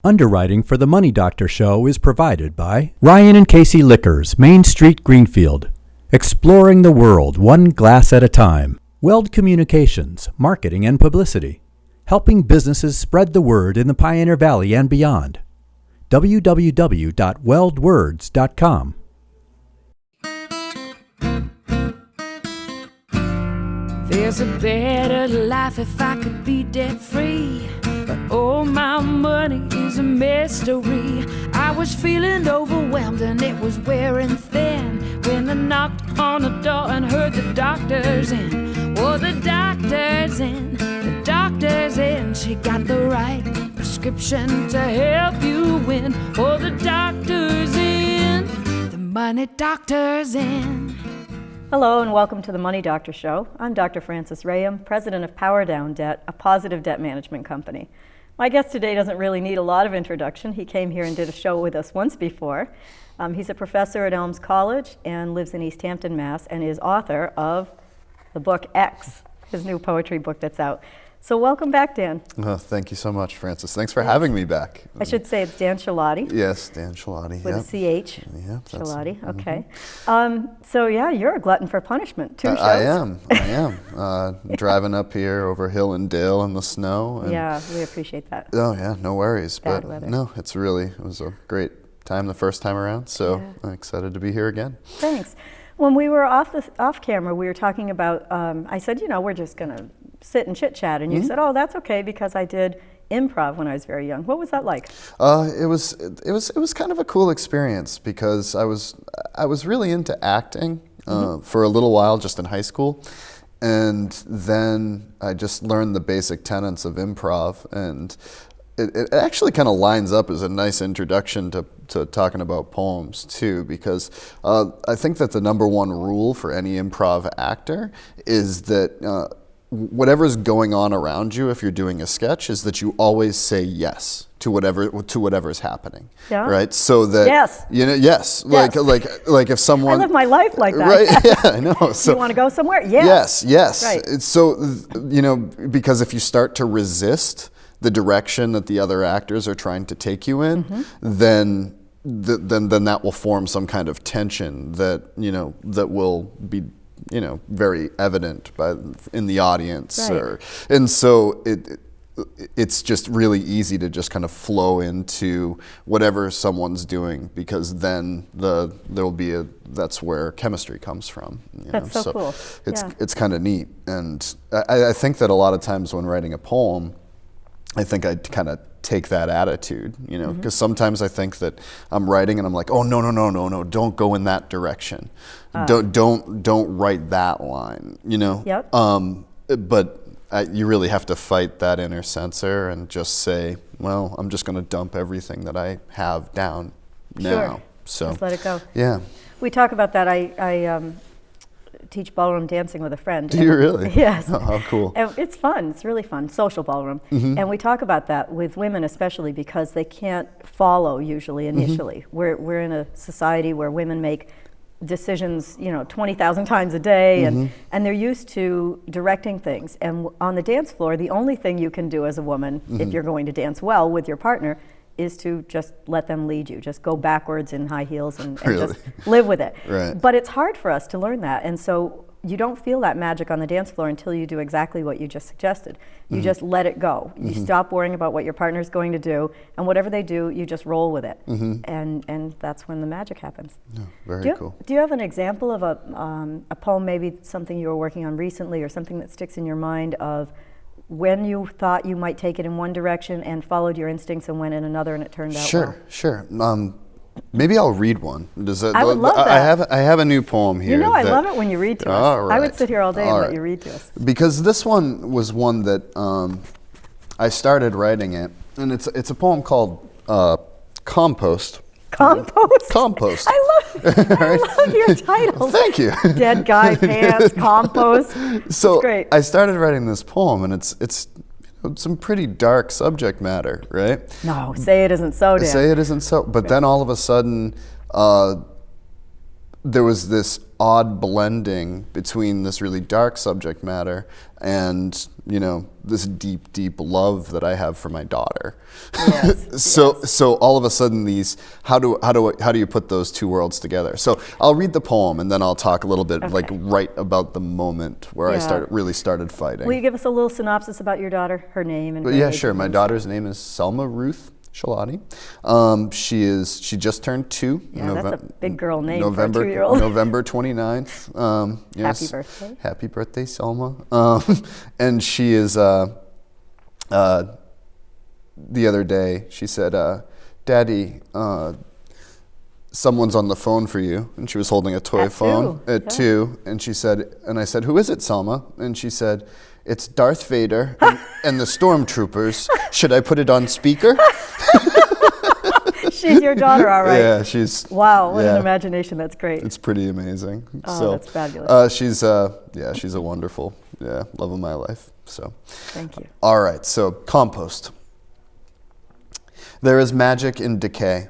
Underwriting for the Money Doctor Show is provided by Ryan and Casey Liquors, Main Street, Greenfield. Exploring the world one glass at a time. Weld Communications, Marketing and Publicity. Helping businesses spread the word in the Pioneer Valley and beyond. www.weldwords.com. There's a better life if I could be debt free, but all my money is a mystery. I was feeling overwhelmed and it was wearing thin when I knocked on the door and heard the doctor's in. Oh, the doctor's in, the doctor's in. She got the right prescription to help you win. Oh, the doctor's in, the money doctor's in. Hello and welcome to the Money Doctor Show. I'm Dr. Frances Rahaim, president of Power Down Debt, a positive debt management company. My guest today doesn't really need a lot of introduction. He came here and did a show with us once before. He's a professor at Elms College and lives in East Hampton, Mass, and is author of the book X, his new poetry book that's out. So welcome back, Dan. Thank you so much, Frances. Thanks for having me back. I should say it's Dan Chelotti. Yes, Dan Chelotti. With a CH. Yep, Chelotti, okay. So yeah, you're a glutton for punishment. Two shows. I am. Driving up here over hill and dale in the snow. And yeah, we appreciate that. Oh yeah, no worries. Bad but weather. No, it was a great time the first time around, so yeah. I'm excited to be here again. Thanks. When we were off camera, we were talking about, I said, we're just going to sit and chit-chat, and you said, oh, that's okay, because I did improv when I was very young. What was that like? It was kind of a cool experience because I was really into acting for a little while, just in high school, and then I just learned the basic tenets of improv, and it actually kind of lines up as a nice introduction to talking about poems too, because I think that the number one rule for any improv actor is that whatever's going on around you, if you're doing a sketch, is that you always say yes to whatever's happening. Yeah. Right. So that yes. Yes. Like if someone. I live my life like that. Right. Yeah, I know. So you want to go somewhere? Yes. Yes. Right. So because if you start to resist the direction that the other actors are trying to take you in, then that will form some kind of tension that that will be very evident in the audience, right. And so it's just really easy to just kind of flow into whatever someone's doing, because then there'll be that's where chemistry comes from. That's so cool. It's kind of neat, and I think that a lot of times when writing a poem, I think I kind of take that attitude, because sometimes I think that I'm writing and I'm like, oh no, don't go in that direction, don't write that line, Yep. But you really have to fight that inner censor and just say, well, I'm just going to dump everything that I have down now. Sure. So just let it go. Yeah. We talk about that. I teach ballroom dancing with a friend. Do you really? Yes. Oh, how cool. And it's fun. It's really fun. Social ballroom. And we talk about that with women especially, because they can't follow usually initially. We're in a society where women make decisions 20,000 times a day, and they're used to directing things. And on the dance floor, the only thing you can do as a woman, if you're going to dance well with your partner, is to just let them lead you. Just go backwards in high heels and Really? just live with it. Right. But it's hard for us to learn that. And so you don't feel that magic on the dance floor until you do exactly what you just suggested. You just let it go. You stop worrying about what your partner's going to do, and whatever they do, you just roll with it. And that's when the magic happens. Yeah, very cool. Do you have an example of a poem, maybe something you were working on recently, or something that sticks in your mind of when you thought you might take it in one direction and followed your instincts and went in another, and it turned out well? Sure. Maybe I'll read one. I would love that. I have a new poem here. I love it when you read to us. All right. I would sit here all day and let you read to us. Because this one was one that I started writing it, and it's a poem called Compost. Compost. I love your titles. Thank you. Dead guy pants, compost. So it's great. I started writing this poem, and it's some pretty dark subject matter, right? No, say it isn't so, Dan. Say it isn't so. But then all of a sudden, there was this odd blending between this really dark subject matter and, you know, this deep, deep love that I have for my daughter. Yes, So all of a sudden how do you put those two worlds together? So I'll read the poem and then I'll talk a little bit like right about the moment where I really started fighting. Will you give us a little synopsis about your daughter, her name and her Yeah, age, sure. My please? daughter's name is Selma Ruth Chelotti. She just turned 2. Yeah, that's a big girl name for a 2-year-old. November 29th. Yes. Happy birthday. Happy birthday, Selma. And she is, the other day, she said, Daddy, someone's on the phone for you. And she was holding a toy phone at 2. And she said, and I said, who is it, Selma? And she said, it's Darth Vader and the stormtroopers. Should I put it on speaker? She's your daughter, all right. Yeah, she's... Wow, what an imagination. That's great. It's pretty amazing. Oh, that's fabulous. She's a wonderful, love of my life. So. Thank you. All right, so compost. There is magic in decay,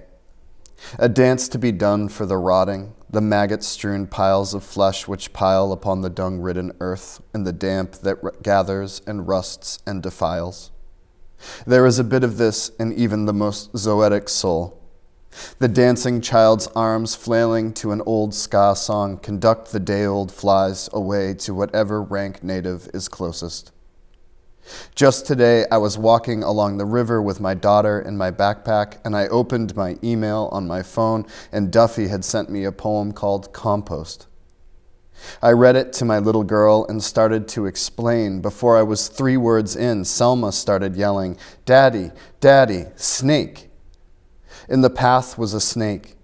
a dance to be done for the rotting, the maggot-strewn piles of flesh which pile upon the dung-ridden earth and the damp that gathers and rusts and defiles. There is a bit of this in even the most zoetic soul. The dancing child's arms flailing to an old ska song conduct the day-old flies away to whatever rank native is closest. Just today, I was walking along the river with my daughter in my backpack, and I opened my email on my phone, and Duffy had sent me a poem called Compost. I read it to my little girl and started to explain. Before I was 3 words in, Selma started yelling, Daddy, Daddy, snake. In the path was a snake,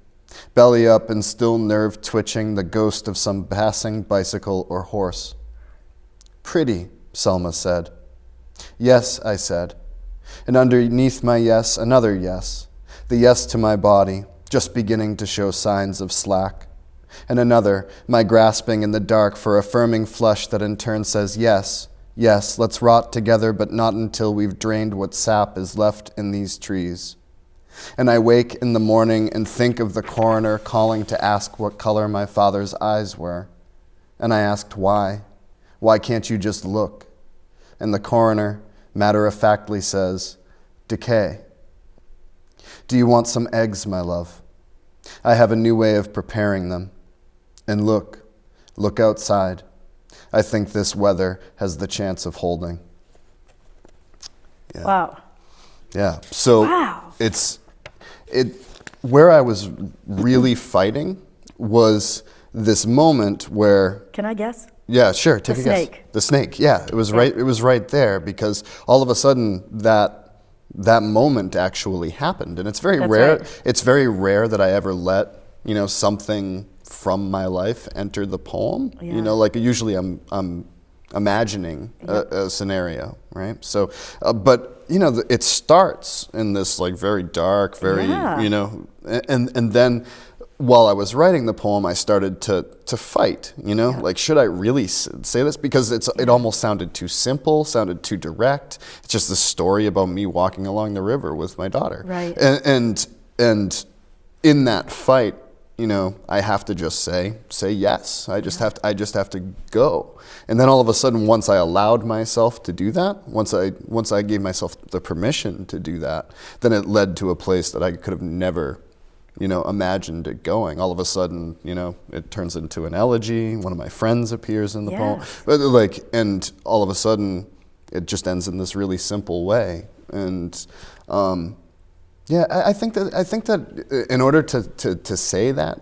belly up and still nerve twitching, the ghost of some passing bicycle or horse. Pretty, Selma said. Yes, I said, and underneath my yes, another yes, the yes to my body, just beginning to show signs of slack, and another, my grasping in the dark for affirming flesh that in turn says yes, yes, let's rot together, but not until we've drained what sap is left in these trees. And I wake in the morning and think of the coroner calling to ask what color my father's eyes were, and I asked why can't you just look? And the coroner matter-of-factly says, decay. Do you want some eggs, my love? I have a new way of preparing them. And look outside. I think this weather has the chance of holding. Yeah. Wow. Yeah, so where I was really fighting was this moment where... Can I guess? Yeah, sure. Take a guess. Snake. The snake. Yeah, it was right. It was right there because all of a sudden that moment actually happened, and it's very rare. Right. It's very rare that I ever let something from my life enter the poem. Yeah. Like usually I'm imagining a scenario, right? So, but it starts in this like very dark, very and then. While I was writing the poem, I started to fight, like, should I really say this? Because it almost sounded too simple, sounded too direct. It's just the story about me walking along the river with my daughter. Right. And in that fight, I have to just say yes. I just have to go. And then all of a sudden, once I allowed myself to do that, once I gave myself the permission to do that, then it led to a place that I could have never imagined it going. All of a sudden, it turns into an elegy. One of my friends appears in the poem. But and all of a sudden, it just ends in this really simple way. And I think that in order to say that,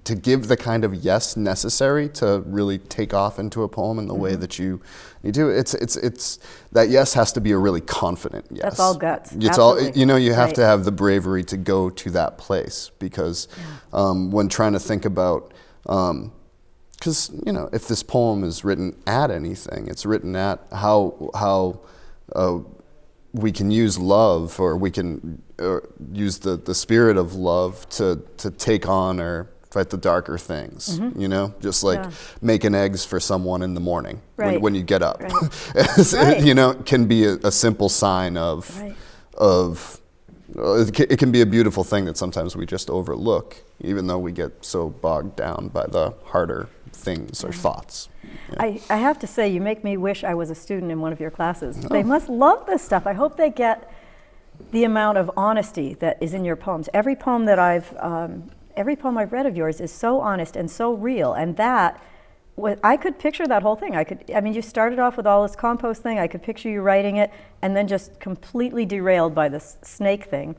to give the kind of yes necessary to really take off into a poem in the way that you do, it's that yes has to be a really confident yes. That's all guts. It's Absolutely. all you have to have the bravery to go to that place because when trying to think about because if this poem is written at anything, it's written at how we can use love, or we can use the spirit of love to take on or fight the darker things, just like making eggs for someone in the morning when you get up. Can be a simple sign of it can be a beautiful thing that sometimes we just overlook, even though we get so bogged down by the harder things or thoughts. Yeah. I have to say, you make me wish I was a student in one of your classes. They must love this stuff. I hope they get the amount of honesty that is in your poems. Every poem I've read of yours is so honest and so real, and that, I could picture that whole thing. You started off with all this compost thing. I could picture you writing it, and then just completely derailed by this snake thing.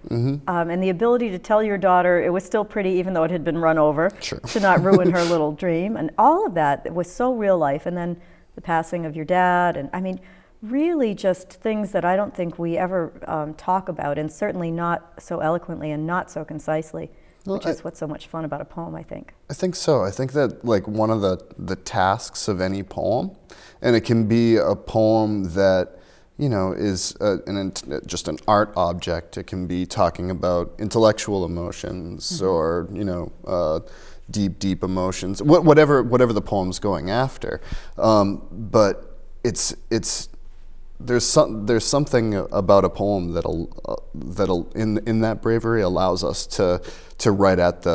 And the ability to tell your daughter it was still pretty, even though it had been run over, to not ruin her little dream. And all of that was so real life. And then the passing of your dad, and really just things that I don't think we ever talk about, and certainly not so eloquently and not so concisely. Which is what's so much fun about a poem, I think. I think so. I think that one of the tasks of any poem, and it can be a poem that is just an art object. It can be talking about intellectual emotions or deep emotions, whatever the poem's going after. But there's something about a poem that'll in that bravery allows us to write at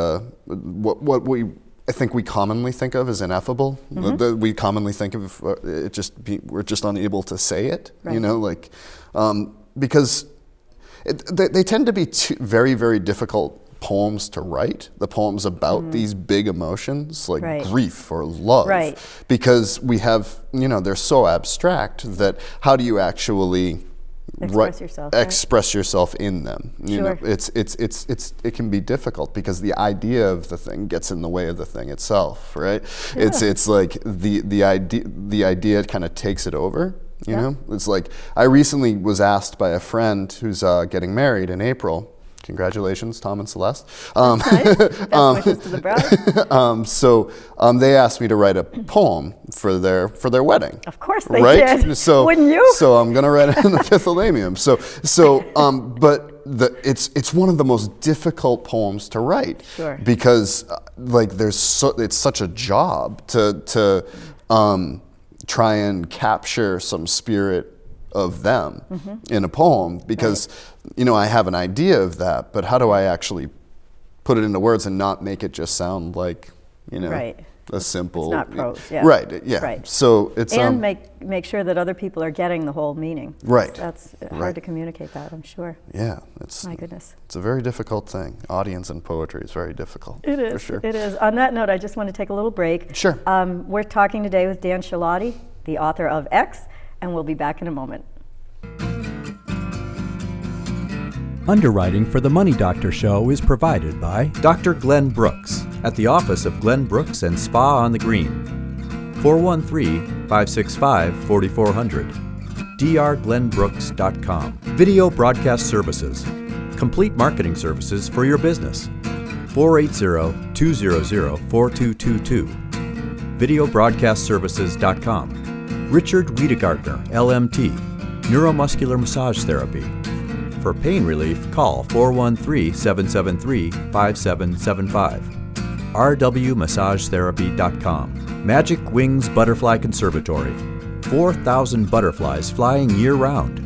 what I think we commonly think of as ineffable. We commonly think of we're just unable to say it. Right. Because they tend to be very, very difficult poems to write, the poems about these big emotions like grief or love, because we have, they're so abstract that how do you actually express yourself in them? It can be difficult because the idea of the thing gets in the way of the thing itself, right? Yeah. It's like the idea kind of takes it over. It's like I recently was asked by a friend who's getting married in April. Congratulations, Tom and Celeste. Nice. Best wishes to the bride. So they asked me to write a poem for their wedding. Of course they did. So, wouldn't you? So I'm gonna write it in the Pythalamium. But it's one of the most difficult poems to write. Sure. Because it's such a job to try and capture some spirit of them in a poem, because I have an idea of that, but how do I actually put it into words and not make it just sound like a simple, it's not prose, right, yeah, right. So it's and make sure that other people are getting the whole meaning, right? That's hard to communicate that, I'm sure. Yeah, my goodness, it's a very difficult thing. Audience and poetry is very difficult. It is, for sure. It is. On that note, I just want to take a little break. Sure. We're talking today with Dan Chelotti, the author of X, and we'll be back in a moment. Underwriting for the Money Doctor Show is provided by Dr. Glenn Brooks at the office of Glenn Brooks and Spa on the Green, 413-565-4400, drglennbrooks.com. Video Broadcast Services, complete marketing services for your business, 480-200-4222, videobroadcastservices.com. Richard Wiedegartner, LMT, Neuromuscular Massage Therapy. For pain relief, call 413-773-5775. rwmassagetherapy.com. Magic Wings Butterfly Conservatory. 4,000 butterflies flying year-round.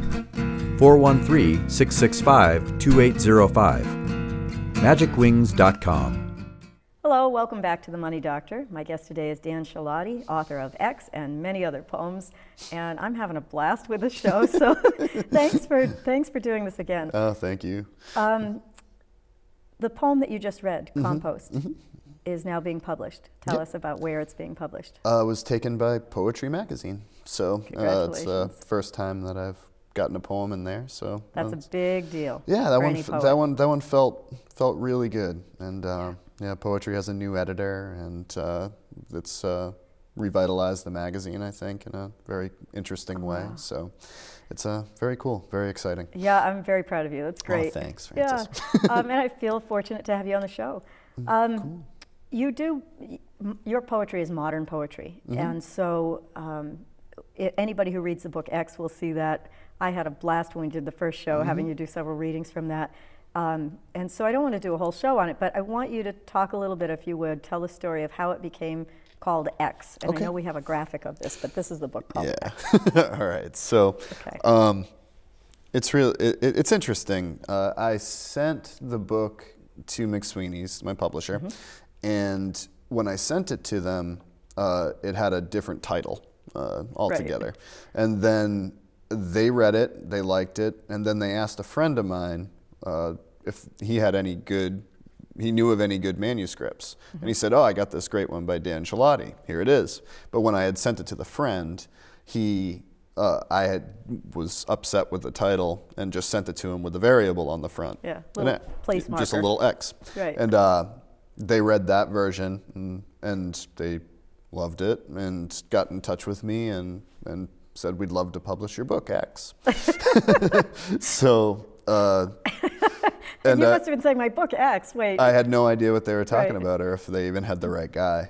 413-665-2805. magicwings.com. Hello, welcome back to The Money Doctor. My guest today is Dan Chelotti, author of X and many other poems, and I'm having a blast with the show, so thanks for doing this again. Oh, thank you. The poem that you just read, Compost, is now being published. Tell us about where it's being published. It was taken by Poetry Magazine, so it's the first time that I've gotten a poem in there. So that's a big deal. Yeah, that one felt really good, and. Yeah, Poetry has a new editor, and it's revitalized the magazine, I think, in a very interesting way. So it's very cool, very exciting. Yeah, I'm very proud of you. That's great. Oh, thanks, Francis. Yeah, and I feel fortunate to have you on the show. Cool. Your poetry is modern poetry, and so anybody who reads the book X will see that I had a blast when we did the first show, having you do several readings from that. And so I don't want to do a whole show on it, but I want you to talk a little bit, if you would, tell the story of how it became called X. And I know we have a graphic of this, but this is the book called X. All right. So It's real. It's interesting. I sent the book to McSweeney's, my publisher, and when I sent it to them, it had a different title altogether. Right. And then they read it, they liked it, and then they asked a friend of mine if he had he knew of any good manuscripts. And he said, "Oh, I got this great one by Dan Chelotti. Here it is." But when I had sent it to the friend, was upset with the title and just sent it to him with a variable on the front. Yeah, little place marker. Just a little X. Right. And they read that version and they loved it and got in touch with me and said, "We'd love to publish your book, X." So, and you must have been saying, "My book, X." Wait. I had no idea what they were talking about or if they even had the right guy.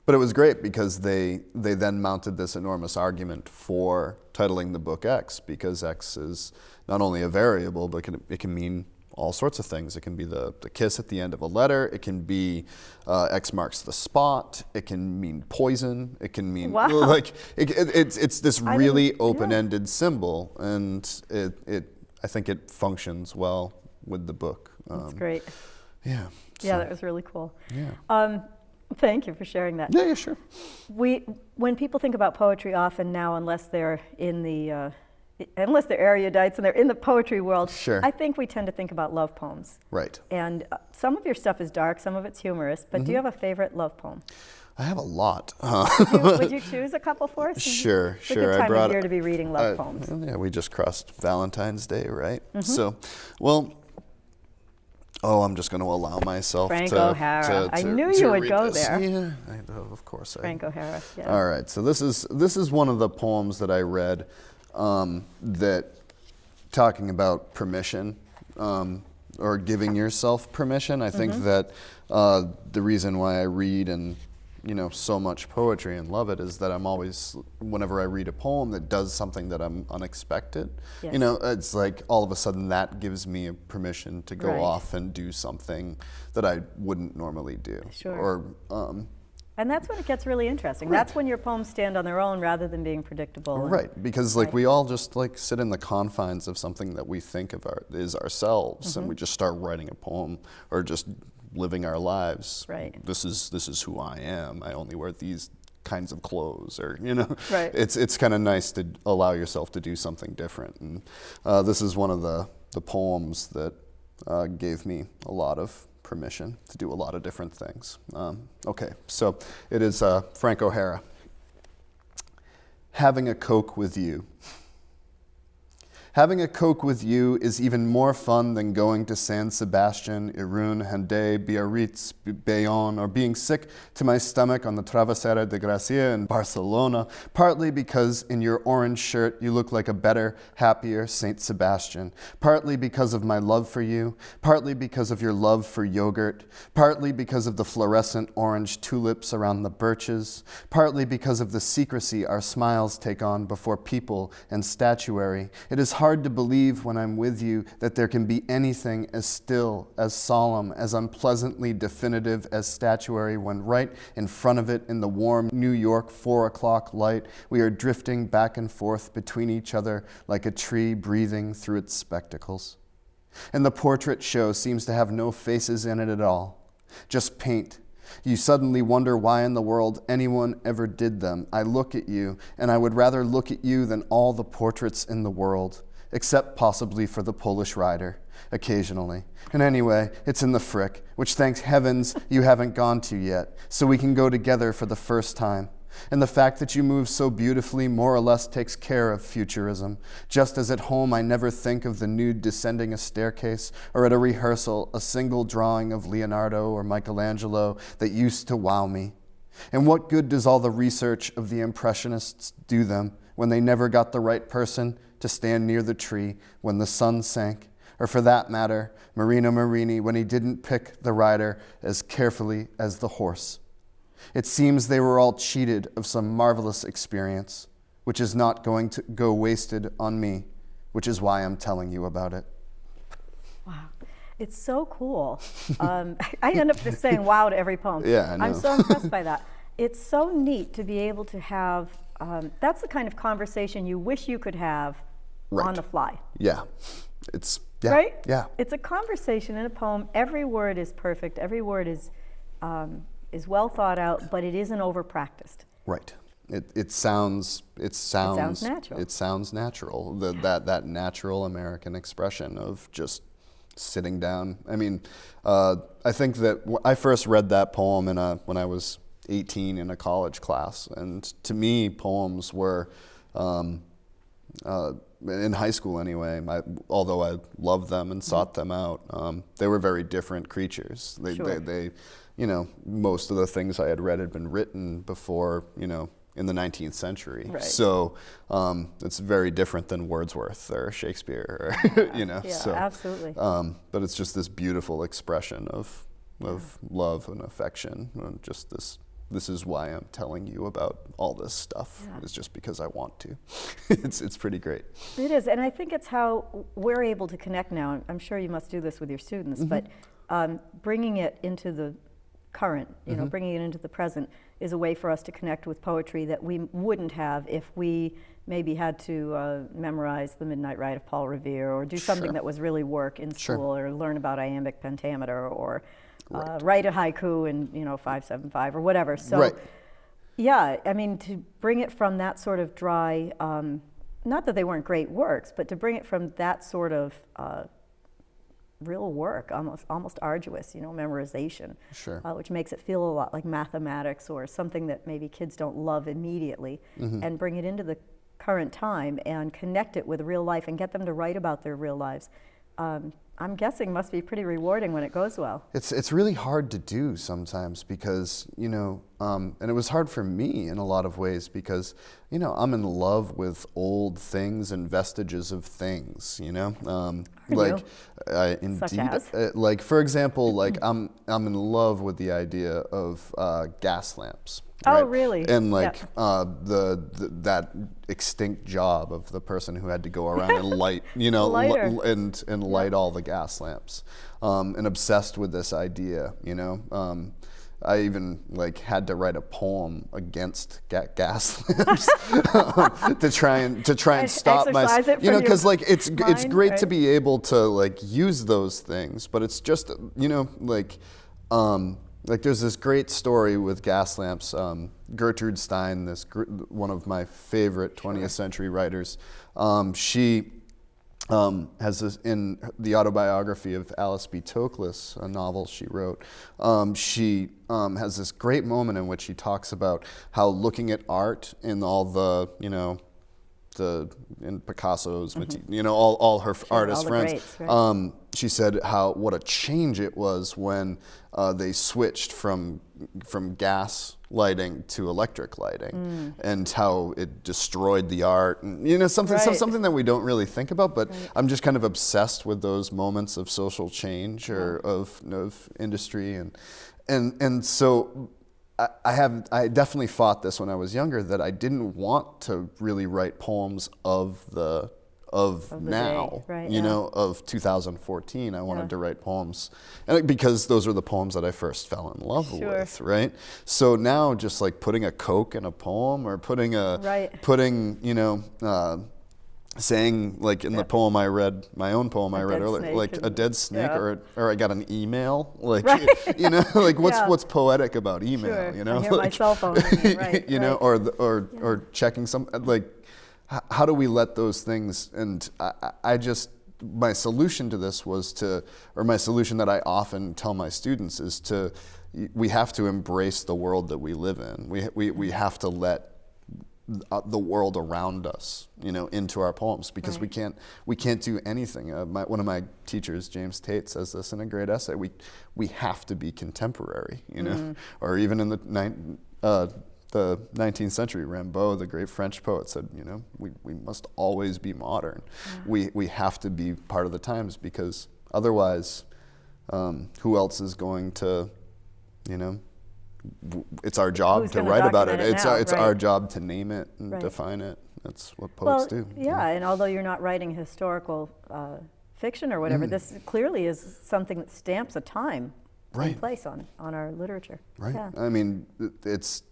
But it was great because they then mounted this enormous argument for titling the book X, because X is not only a variable, but it can mean all sorts of things. It can be the kiss at the end of a letter. It can be X marks the spot. It can mean poison. It can mean it's this really open-ended symbol, and I think it functions well with the book. That's great. Yeah. Yeah, that was really cool. Yeah. Thank you for sharing that. Yeah, sure. When people think about poetry, often now, unless they're erudites and they're in the poetry world, sure, I think we tend to think about love poems. Right. And some of your stuff is dark, some of it's humorous, but do you have a favorite love poem? I have a lot. Would you choose a couple for us? Sure. It's a good time of year to be reading love poems. Yeah, we just crossed Valentine's Day, right? So, I'm just going to allow myself Frank to O'Hara. I knew you would go there. Yeah, of course. Frank O'Hara. Yeah. All right. So this is one of the poems that I read that talking about permission or giving yourself permission. I think that the reason why I read and so much poetry and love it is that I'm always, whenever I read a poem that does something that I'm unexpected, yes, it's like all of a sudden that gives me a permission to go off and do something that I wouldn't normally do. Sure. And that's when it gets really interesting. Right. That's when your poems stand on their own rather than being predictable. Right, because we all just sit in the confines of something that we think of is ourselves, and we just start writing a poem or just living our lives. Right. This is who I am. I only wear these kinds of clothes, or Right. It's kind of nice to allow yourself to do something different. And this is one of the poems that gave me a lot of permission to do a lot of different things. Okay, so it is Frank O'Hara. Having a Coke with you. Having a Coke with you is even more fun than going to San Sebastian, Irun, Hendaye, Biarritz, Bayonne, or being sick to my stomach on the Travesera de Gracia in Barcelona, partly because in your orange shirt you look like a better, happier Saint Sebastian, partly because of my love for you, partly because of your love for yogurt, partly because of the fluorescent orange tulips around the birches, partly because of the secrecy our smiles take on before people and statuary. It is hard to believe when I'm with you that there can be anything as still, as solemn, as unpleasantly definitive as statuary when right in front of it in the warm New York 4 o'clock light, we are drifting back and forth between each other like a tree breathing through its spectacles. And the portrait show seems to have no faces in it at all, just paint. You suddenly wonder why in the world anyone ever did them. I look at you, and I would rather look at you than all the portraits in the world, except possibly for the Polish rider, occasionally. And anyway, it's in the Frick, which thank heavens you haven't gone to yet, so we can go together for the first time. And the fact that you move so beautifully more or less takes care of futurism, just as at home I never think of the nude descending a staircase, or at a rehearsal a single drawing of Leonardo or Michelangelo that used to wow me. And what good does all the research of the Impressionists do them when they never got the right person to stand near the tree when the sun sank, or for that matter, Marino Marini when he didn't pick the rider as carefully as the horse? It seems they were all cheated of some marvelous experience, which is not going to go wasted on me, which is why I'm telling you about it. Wow. It's so cool. I end up just saying wow to every poem. Yeah, I know. I'm so impressed by that. It's so neat to be able to have that's the kind of conversation you wish you could have on the fly. Yeah. It's, yeah. Right? Yeah. It's a conversation in a poem. Every word is perfect. Every word is well thought out, but it isn't over practiced. Right. It sounds natural. It sounds natural. That natural American expression of just sitting down. I mean, I think that I first read that poem when I was 18 in a college class, and to me, poems were, in high school anyway, although I loved them and sought them out, they were very different creatures. They, most of the things I had read had been written before, in the 19th century. Right. So it's very different than Wordsworth or Shakespeare, Yeah, so, absolutely. but it's just this beautiful expression of love and affection, and just this is why I'm telling you about all this stuff. Yeah. It's just because I want to. It's pretty great. It is, and I think it's how we're able to connect now. I'm sure you must do this with your students, but bringing it into the current, bringing it into the present is a way for us to connect with poetry that we wouldn't have if we maybe had to memorize the Midnight Ride of Paul Revere, or do something that was really work in school, or learn about iambic pentameter, or write a haiku in 575 or whatever. So yeah, I mean, to bring it from that sort of dry, not that they weren't great works, but to bring it from that sort of real work, almost arduous, memorization, which makes it feel a lot like mathematics or something that maybe kids don't love immediately, and bring it into the current time and connect it with real life and get them to write about their real lives. I'm guessing must be pretty rewarding when it goes well. It's really hard to do sometimes because, and it was hard for me in a lot of ways because, I'm in love with old things and vestiges of things, like indeed, Such as? like for example, like I'm in love with the idea of gas lamps. Oh, right? really? And like that extinct job of the person who had to go around and light, and light all the gas lamps, and obsessed with this idea. I even had to write a poem against gas lamps to try and stop myself. Because it's great to be able to use those things, but it's just there's this great story with gas lamps. Gertrude Stein, one of my favorite 20th century writers, she has this in the autobiography of Alice B. Toklas, a novel she wrote. She has this great moment in which she talks about how looking at art in all the in Picasso's, all her artist all friends. Greats, right? She said what a change it was when they switched from gas lighting to electric lighting, and how it destroyed the art, and something that we don't really think about. But I'm just kind of obsessed with those moments of social change or of industry, and so. I definitely fought this when I was younger, that I didn't want to really write poems of now, of 2014. I wanted to write poems, and because those were the poems that I first fell in love with, right? So now just putting a Coke in a poem, or saying in the poem I read, my own poem I read earlier, a dead snake, or I got an email, what's poetic about email, I hear my cell phone ringing, or checking some, how do we let those things, and I just, my solution to this my solution that I often tell my students is we have to embrace the world that we live in. We have to let the world around us, into our poems, because we can't do anything. One of my teachers, James Tate, says this in a great essay. We have to be contemporary, or even in the 19th century, Rimbaud, the great French poet, said, we must always be modern. We have to be part of the times, because otherwise, who else is going to, it's our job to write about it. It's our job to name it and define it. That's what poets do. Yeah, and although you're not writing historical fiction or whatever, this clearly is something that stamps a time and place on our literature. Right. Yeah. I mean, it's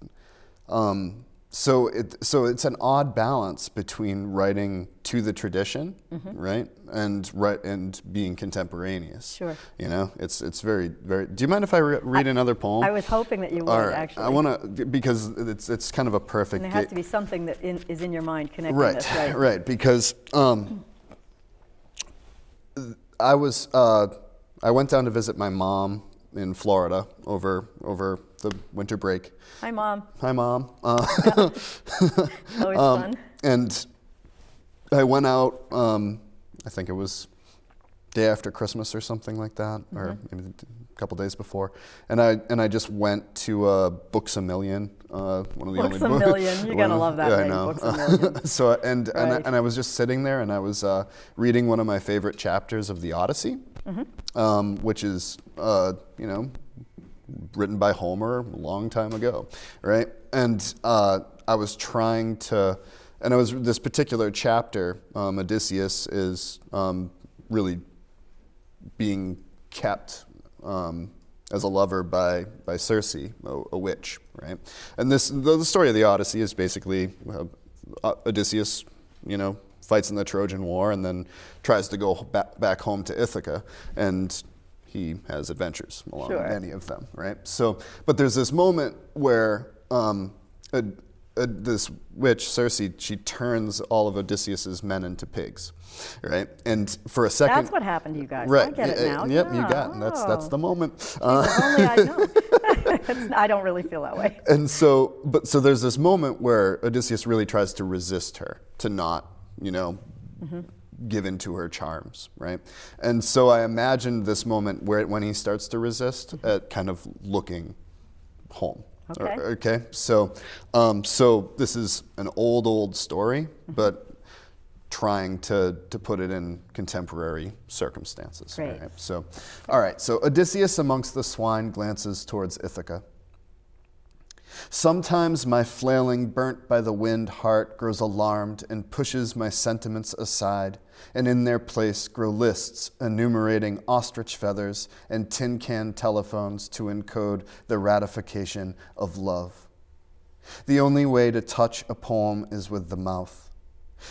So it's an odd balance between writing to the tradition, right, and being contemporaneous. Sure. You know, it's very, very. Do you mind if I read another poem? I was hoping that you would, All right. actually. I want to, because it's kind of a perfect. And there has to be something that is in your mind connecting Right, this, right? right. Because I went down to visit my mom in Florida over the winter break. Hi, Mom. Hi, Mom. Always fun. And I went out, I think it was day after Christmas or something like that, or maybe a couple days before. And I just went to Books A Million, one of the Books only A Million. You're gonna love that yeah, name, I know. Books A Million. So and Right. I was just sitting there, and I was reading one of my favorite chapters of the Odyssey, which is written by Homer a long time ago, right? And I was trying to, and I was this particular chapter. Odysseus is really being kept as a lover by Circe, a witch, right? And the story of the Odyssey is basically Odysseus, fights in the Trojan War and then tries to go back home to Ithaca, and he has adventures along Sure. many of them, right? So, but there's this moment where this witch, Circe, she turns all of Odysseus's men into pigs, right? And for a second... That's what happened to you guys. Right. I get it now. Yep, Yeah. you got it. That's the moment. If only I know. I don't really feel that way. And so there's this moment where Odysseus really tries to resist her, to not, give in to her charms, right? And so I imagined this moment when he starts to resist, at kind of looking home. Okay. Okay. So this is an old story, but trying to put it in contemporary circumstances. Great. Right? So, all right. So Odysseus amongst the swine glances towards Ithaca. Sometimes my flailing, burnt by the wind heart grows alarmed and pushes my sentiments aside, and in their place grow lists enumerating ostrich feathers and tin can telephones to encode the ratification of love. The only way to touch a poem is with the mouth.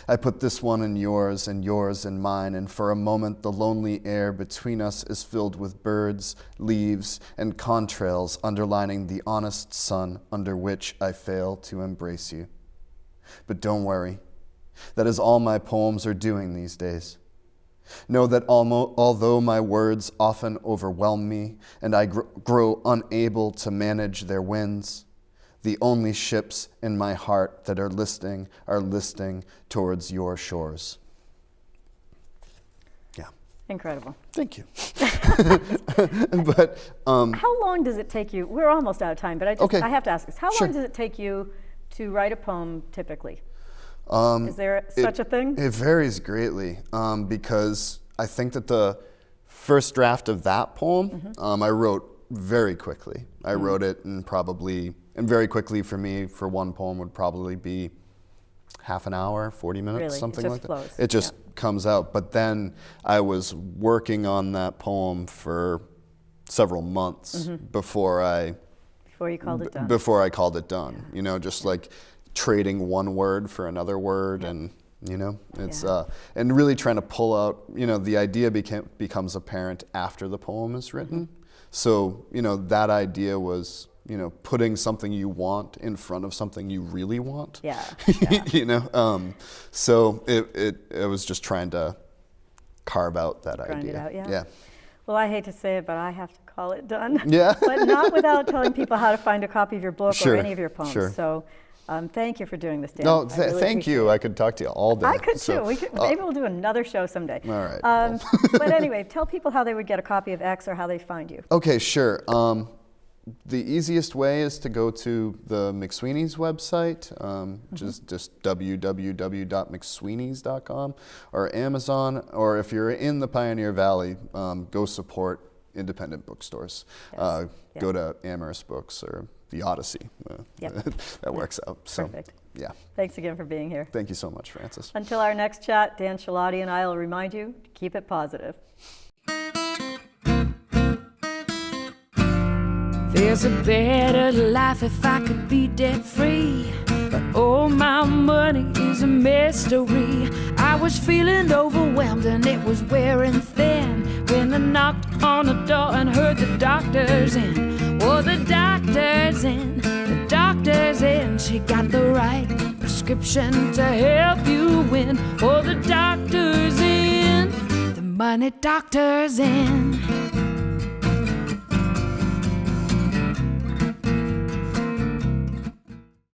I put this one in yours and yours in mine, and for a moment the lonely air between us is filled with birds, leaves, and contrails underlining the honest sun under which I fail to embrace you. But don't worry, that is all my poems are doing these days. Know that although my words often overwhelm me and I grow unable to manage their winds, the only ships in my heart that are listing towards your shores. Yeah. Incredible. Thank you. But How long does it take you? We're almost out of time, but Okay. I have to ask this. How Sure. long does it take you to write a poem typically? Is there such a thing? It varies greatly because I think that the first draft of that poem I wrote very quickly. I wrote it and very quickly for me, for one poem would probably be half an hour, 40 minutes, Really? It something just like that. flows. It just comes out. But then I was working on that poem for several months before Before you called it done. Before I called it done. Just like trading one word for another word, and it's and really trying to pull out. The idea becomes apparent after the poem is written. So that idea was putting something you want in front of something you really want. Yeah. So it was just trying to carve out that Grind idea. it out, yeah. Yeah. Well, I hate to say it, but I have to call it done. Yeah. But not without telling people how to find a copy of your book Sure, or any of your poems. sure. So thank you for doing this, Dan. No, I really thank you. appreciate I could talk to you all day. I could So, too. Maybe we'll do another show someday. All right. But anyway, tell people how they would get a copy of X or how they find you. Okay, sure. The easiest way is to go to the McSweeney's website, which is just www.mcsweeneys.com, or Amazon, or if you're in the Pioneer Valley, go support independent bookstores. Yes. Go to Amherst Books or the Odyssey. Yep. That works out. So, Perfect. yeah. Thanks again for being here. Thank you so much, Francis. Until our next chat, Dan Chelotti and I will remind you to keep it positive. There's a better life if I could be debt free. but oh, my money is a mystery. I was feeling overwhelmed and it was wearing thin when I knocked on the door and heard the doctor's in. Oh, the doctor's in, the doctor's in. She got the right prescription to help you win. Oh, the doctor's in, the money doctor's in.